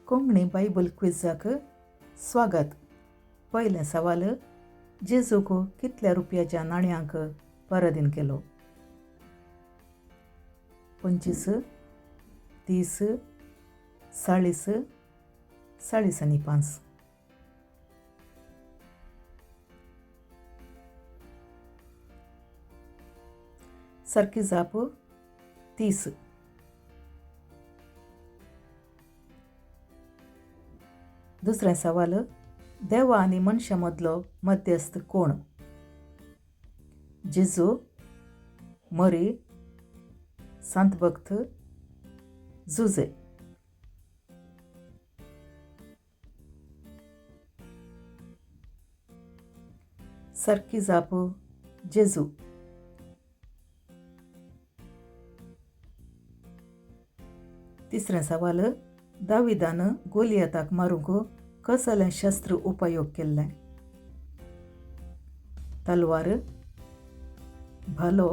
Konkani Bible क्विजाक स्वागत. पयलें सवाल. जेजूक कितल्या रुपयाच्या नाण्यांक पराधीन केलो? 25, 30, 40, 40 आनी 5. सारकी जाप 30. दुसरें सवाल. देवा आनी मनशा मदलो मध्यस्थ कोण? जेजू, मरी, सांत भक्त, जुजे. सारकी जाप जेजू. तिसरें सवाल. दाविदान गोलियाताक मारूंक कसलें शस्त्र उपयोग केल्लें? तलवार, भालो,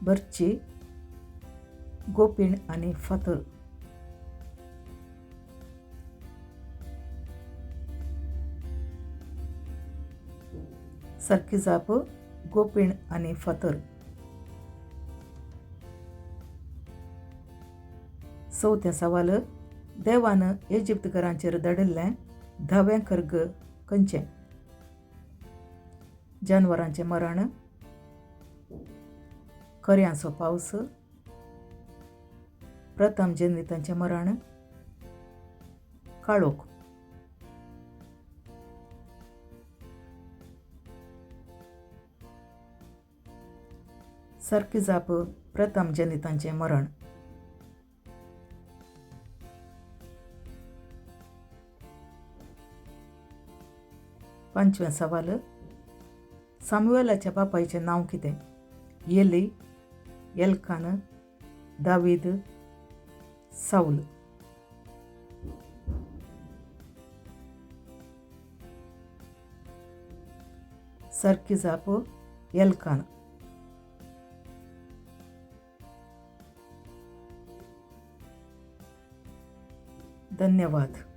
बर्ची, गोपीण आनी फातर. सारकी जाप गोपीण आनी फातर. चवथें सवाल. देवान इजिप्तकारांचेर धाडिल्लें 10वें कर्ग खंयचें? जानवरांचें मरण, खऱ्यांचो पावस, प्रथम जल्मितांचें मरण, काळोख. सारकी जाप प्रथम जल्मितांचें मरण. पांचवें सवाल. सामुएलाच्या बापायचें नांव कितें? येली, एल्कान, दावीद, साऊल. सारकी जाप एल्कान. धन्यवाद.